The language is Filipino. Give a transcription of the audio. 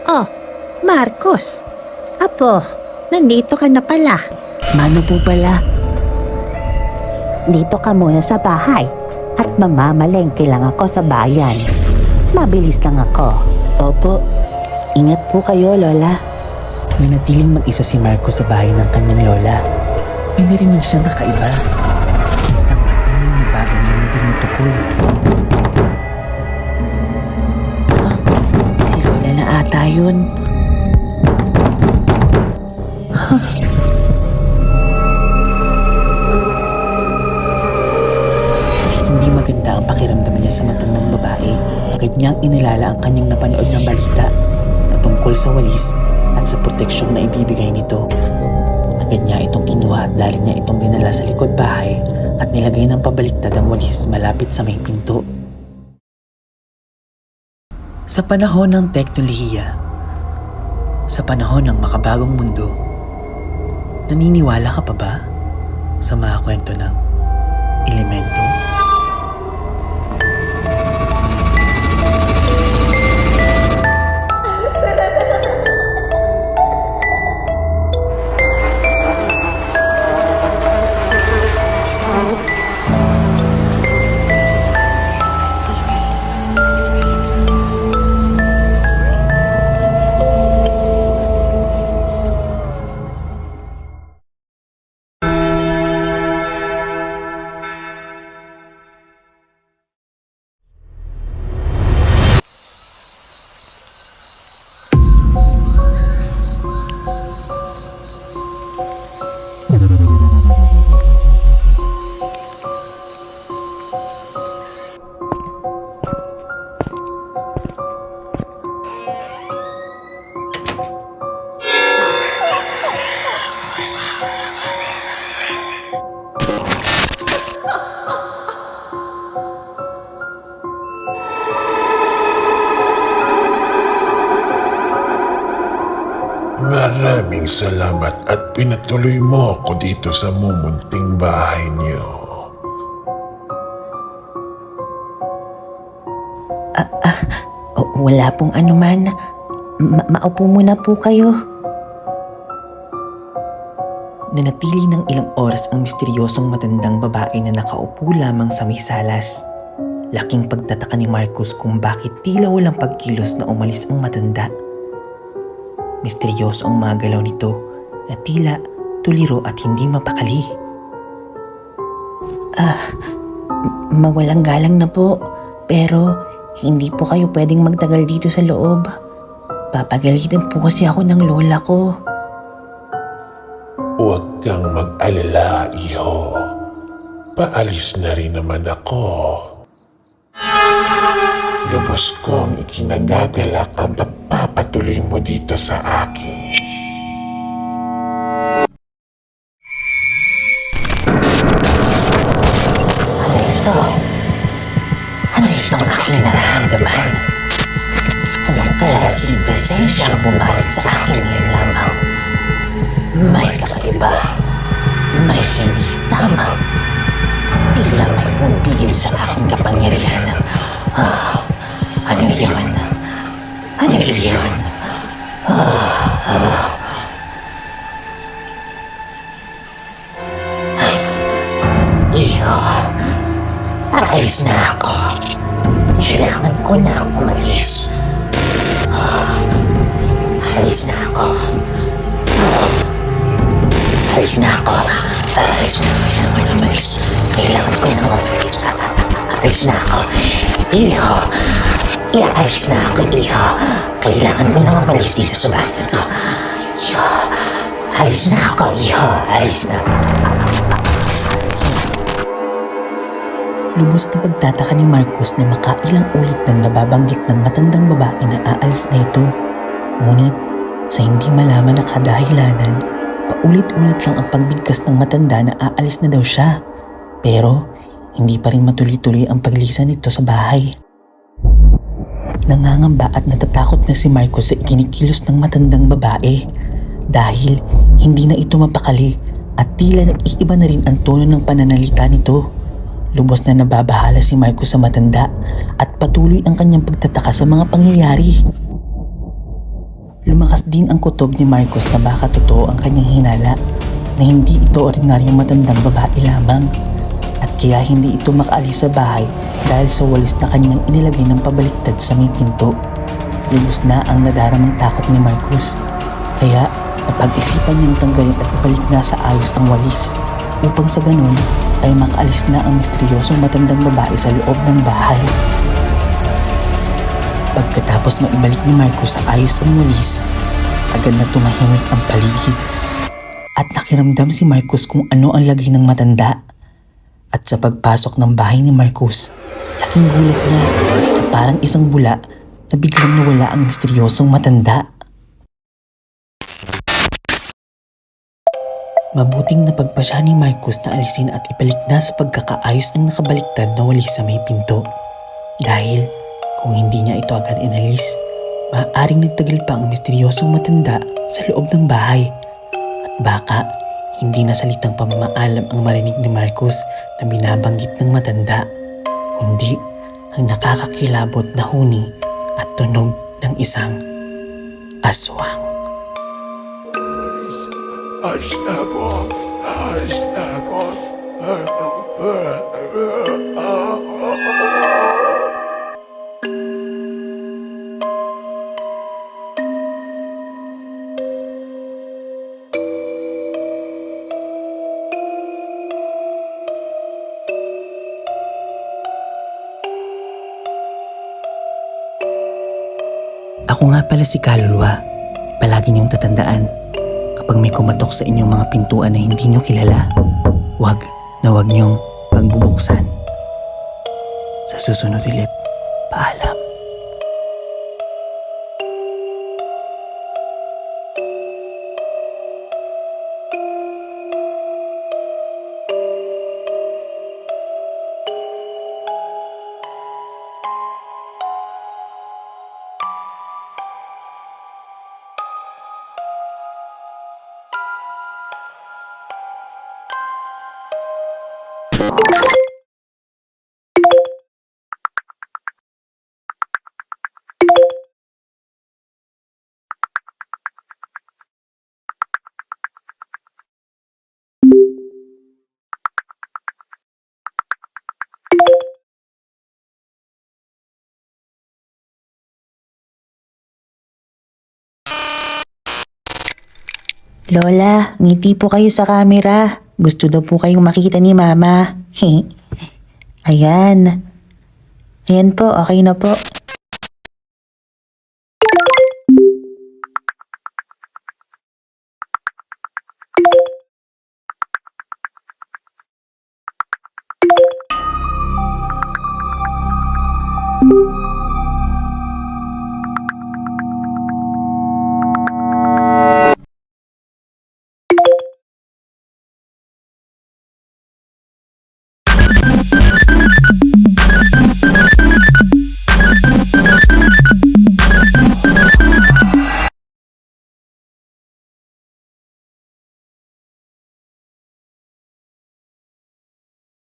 Oh, Marcos. Apo, nandito ka na pala. Mano po pala? Dito ka muna sa bahay at mamamalengke lang ako sa bayan. Mabilis lang ako. Opo. Ingat po kayo, Lola. Nanatiling mag-isa si Marco sa bahay ng kanyang lola. May narinig siyang kakaiba. Isang maingay na bagay na hindi natukoy. Si Lola na ata yun. Hindi maganda ang pakiramdam niya sa matandang babae. Agad niyang inilala ang kanyang napanood ng balita patungkol sa walis at sa proteksyong na ibibigay nito. Agad niya itong kinuha at dali niya itong dinala sa likod bahay at nilagay ng pabaliktad ang walis malapit sa may pinto. Sa panahon ng teknolohiya, sa panahon ng makabagong mundo, naniniwala ka pa ba sa mga kwento ng elemento? Maraming salamat at pinatuloy mo ako dito sa mumunting bahay niyo. Wala pong anuman. Maupo muna po kayo. Nanatili ng ilang oras ang misteryosong matandang babae na nakaupo lamang sa may salas. Laking pagtataka ni Marcos kung bakit tila walang pagkilos na umalis ang matanda. Misteryoso ang mga galaw nito na tila tuliro at hindi mapakali. Mawalang galang na po, pero hindi po kayo pwedeng magtagal dito sa loob. Papagalitan po kasi ako ng lola ko. Huwag kang mag-alala, iho. Paalis na rin naman ako. Lubos kong ikinagagalak ang pagpapatuloy mo dito sa akin. Ano itong aking nararamdaman? Anong klaseng presensya ang bumalik sa akin ngayon lamang? May kakaiba. May hindi tama. Tila may pumipigil sa aking kapangyarihan. Ano yun? Ano yun? Iho, alis na ako. Kailangan ko na umalis. Alis na ako. Alis na ako. Alis na ako. Kailangan ko na umalis. Kailangan ko na umalis. Alis na ako. Iho, ialis na ako, iho. Kailangan ko na umalis dito sa bahay na to. Iho, alis na ako, iho. Alis na ako. Lubos na pagtataka ni Marcos na makailang ulit nang nababanggit ng matandang babae na aalis na ito. Ngunit sa hindi malaman na kadahilanan, paulit-ulit lang ang pagbigkas ng matanda na aalis na daw siya. Pero hindi pa rin matuloy-tuloy ang paglisan nito sa bahay. Nangangamba at natatakot na si Marcos sa ikinikilos ng matandang babae dahil hindi na ito mapakali at tila naiiba na rin ang tono ng pananalita nito. Lubos na nababahala si Marcos sa matanda at patuloy ang kanyang pagtataka sa mga pangyayari. Lumakas din ang kutob ni Marcos na baka totoo ang kanyang hinala na hindi ito ordinaryong matandang babae lamang at kaya hindi ito makaalis sa bahay dahil sa walis na kanyang inilagay ng pabaliktad sa may pinto. Lubos na ang nadaramang takot ni Marcos kaya napag-isipan niyang tanggalin at ibalik na sa ayos ang walis upang sa ganun ay makaalis na ang misteryosong matandang babae sa loob ng bahay. Pagkatapos maibalik ni Marcos sa ayos ang walis, agad na tumahimik ang paligid. At nakiramdam si Marcos kung ano ang lagay ng matanda. At sa pagpasok ng bahay ni Marcos, laking gulat niya na parang isang bula na biglang nawala ang misteryosong matanda. Mabuting napagpasya ni Marcos na alisin at ibalik na sa pagkakaayos ng nakabaliktad na walis sa may pinto. Dahil kung hindi niya ito agad inalis, maaaring nagtagal pa ang misteryosong matanda sa loob ng bahay. At baka hindi na salitang pamamaalam ang marinig ni Marcos na binabanggit ng matanda, kundi ang nakakakilabot na huni at tunog ng isang aswang. Asnagot! Asnagot! Ako nga pala si Kaluluwa. Palagi niyong tatandaan, kapag may kumatok sa inyong mga pintuan na hindi niyo kilala, wag niyong pagbubuksan. Sa susunod ulit, paalam. Lola, ngiti po kayo sa camera. Gusto daw po kayong makita ni Mama. Ayan. Ayan po, okay na po.